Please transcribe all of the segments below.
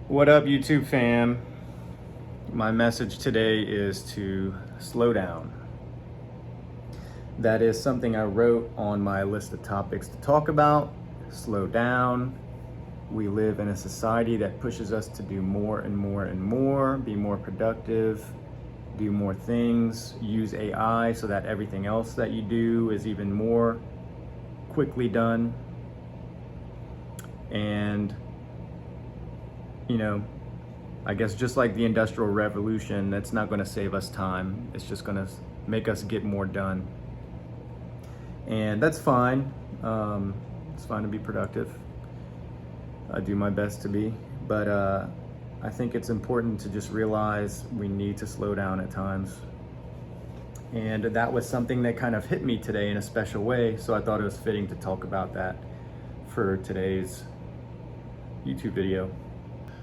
What up, YouTube fam? My message today is to slow down. That is something I wrote on my list of topics to talk about. Slow down. We live in a society that pushes us to do more and more and more, be more productive, do more things, use AI so that everything else that you do is even more quickly done. And I guess just like the Industrial Revolution, that's not going to save us time. It's just going to make us get more done. And that's fine. It's fine to be productive. I do my best to be. But I think it's important to just realize we need to slow down at times. And that was something that kind of hit me today in a special way. So I thought it was fitting to talk about that for today's YouTube video.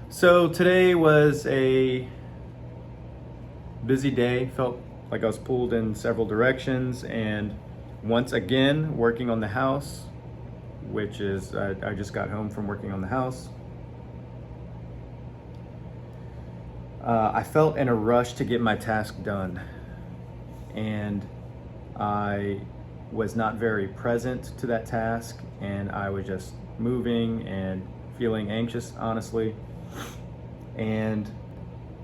So today was a busy day. Felt like I was pulled in several directions, and once again working on the house, which is I just got home from working on the house. I felt in a rush to get my task done, and I was not very present to that task, and I was just moving and feeling anxious, honestly. And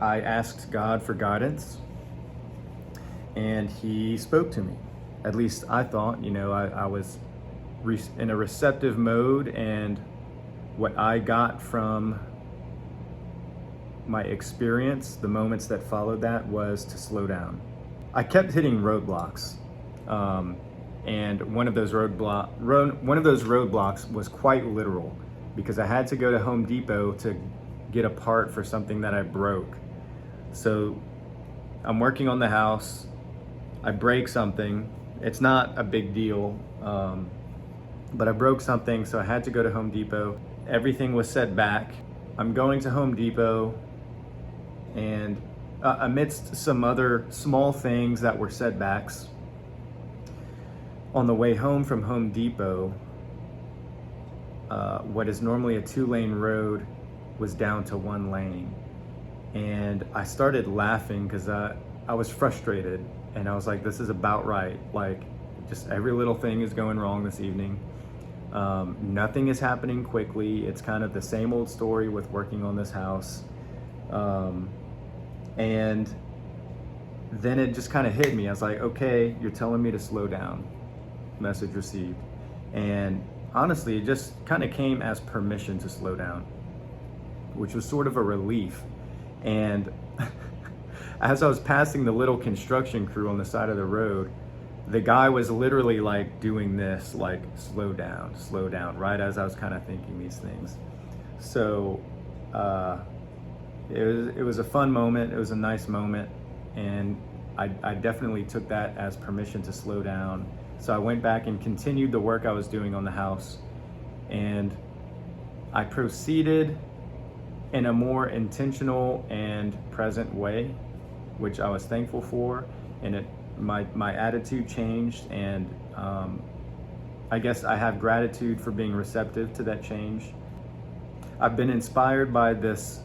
I asked God for guidance, and He spoke to me. At least I thought, I was in a receptive mode, and what I got from my experience, the moments that followed that, was to slow down. I kept hitting roadblocks, and one of those roadblocks was quite literal, because I had to go to Home Depot to get a part for something that I broke. So I'm working on the house, I break something. It's not a big deal, but I broke something, so I had to go to Home Depot. Everything was set back. I'm going to Home Depot, and amidst some other small things that were setbacks, on the way home from Home Depot, what is normally a 2-lane road was down to 1 lane. And I started laughing because I was frustrated, and I was like, this is about right. Like, just every little thing is going wrong this evening. Nothing is happening quickly. It's kind of the same old story with working on this house. And then it just kind of hit me. I was like, okay, you're telling me to slow down. Message received. And honestly, it just kind of came as permission to slow down, which was sort of a relief. And as I was passing the little construction crew on the side of the road, the guy was literally like doing this, like slow down, right as I was kind of thinking these things. So it was a fun moment. It was a nice moment. And I definitely took that as permission to slow down. So I went back and continued the work I was doing on the house. And I proceeded in a more intentional and present way, which I was thankful for. And my attitude changed, and I guess I have gratitude for being receptive to that change. I've been inspired by this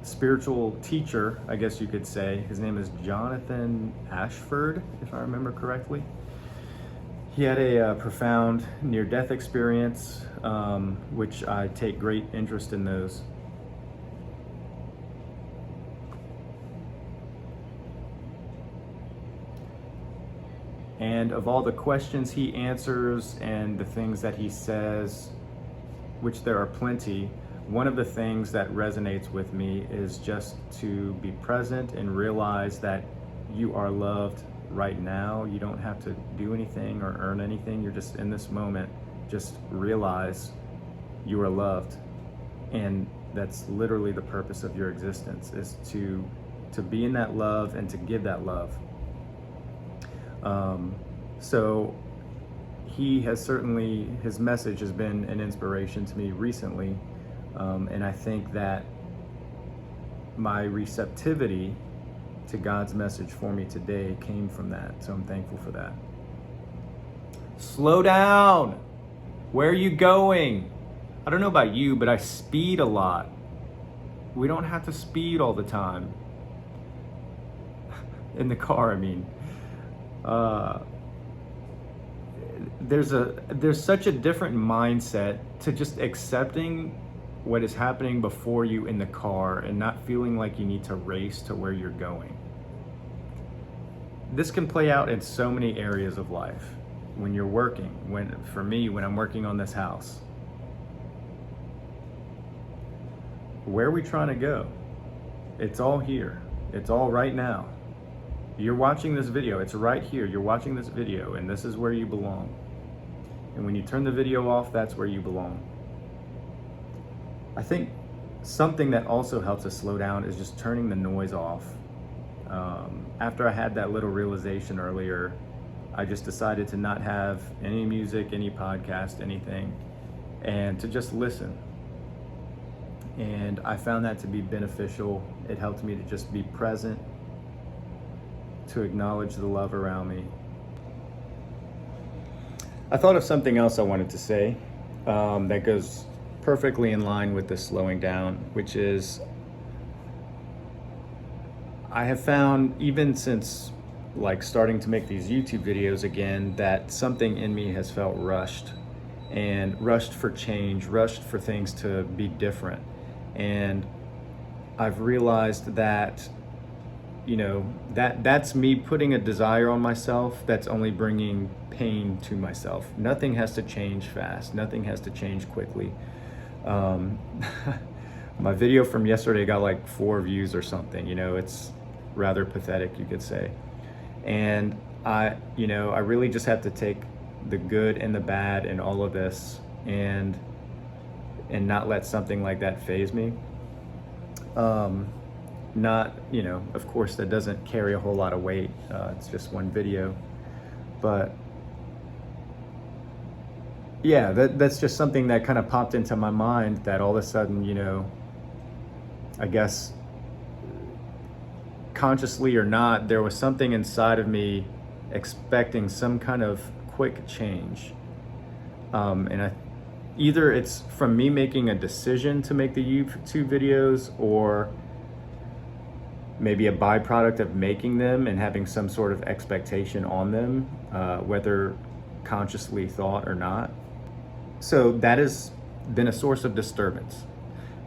spiritual teacher, I guess you could say. His name is Jonathan Ashford, if I remember correctly. He had a profound near-death experience, which I take great interest in those. And of all the questions he answers and the things that he says, which there are plenty, one of the things that resonates with me is just to be present and realize that you are loved right now. You don't have to do anything or earn anything. You're just in this moment. Just realize you are loved. And that's literally the purpose of your existence, is to be in that love and to give that love. So he has certainly, his message has been an inspiration to me recently. And I think that my receptivity to God's message for me today came from that. So I'm thankful for that. Slow down. Where are you going? I don't know about you, but I speed a lot. We don't have to speed all the time. In the car, I mean. There's such a different mindset to just accepting what is happening before you in the car and not feeling like you need to race to where you're going. This can play out in so many areas of life. When you're working, for me, when I'm working on this house, where are we trying to go? It's all here. It's all right now. You're watching this video. It's right here. You're watching this video, and this is where you belong. And when you turn the video off, that's where you belong. I think something that also helps us slow down is just turning the noise off. After I had that little realization earlier, I just decided to not have any music, any podcast, anything, and to just listen. And I found that to be beneficial. It helped me to just be present, to acknowledge the love around me. I thought of something else I wanted to say that goes perfectly in line with this slowing down, which is I have found, even since like starting to make these YouTube videos again, that something in me has felt rushed, and rushed for change, rushed for things to be different. And I've realized that, you know, that's me putting a desire on myself that's only bringing pain to myself. Nothing has to change fast. Nothing has to change quickly. My video from yesterday got like 4 views or something. You know, it's rather pathetic, you could say. And I really just have to take the good and the bad in all of this and not let something like that faze me. Not, you know, of course that doesn't carry a whole lot of weight. It's just one video, but yeah, that's just something that kind of popped into my mind, that all of a sudden, you know, I guess consciously or not, there was something inside of me expecting some kind of quick change. And either it's from me making a decision to make the YouTube videos, or maybe a byproduct of making them and having some sort of expectation on them, whether consciously thought or not. So that has been a source of disturbance.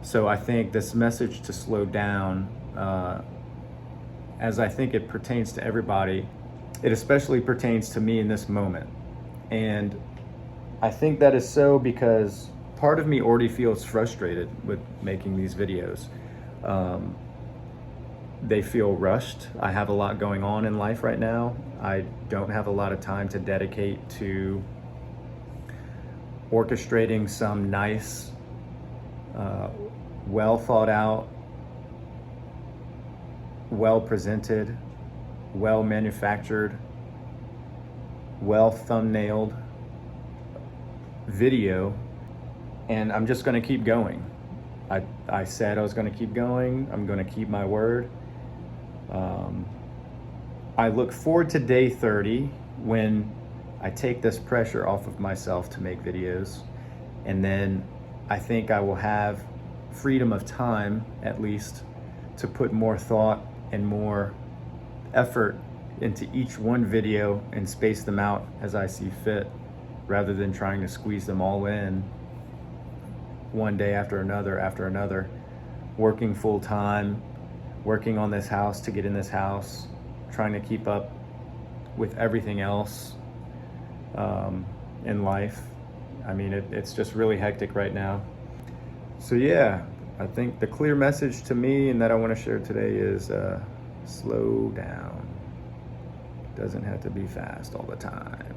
So I think this message to slow down, as I think it pertains to everybody, it especially pertains to me in this moment. And I think that is so because part of me already feels frustrated with making these videos. They feel rushed. I have a lot going on in life right now. I don't have a lot of time to dedicate to orchestrating some nice, well thought out, well presented, well manufactured, well thumbnailed video. And I'm just going to keep going. I said I was going to keep going. I'm going to keep my word. I look forward to day 30 when I take this pressure off of myself to make videos. And then I think I will have freedom of time, at least, to put more thought and more effort into each one video and space them out as I see fit, rather than trying to squeeze them all in one day after another, working full time, working on this house to get in this house, trying to keep up with everything else in life. I mean, it's just really hectic right now. So yeah, I think the clear message to me and that I want to share today is slow down. Doesn't have to be fast all the time.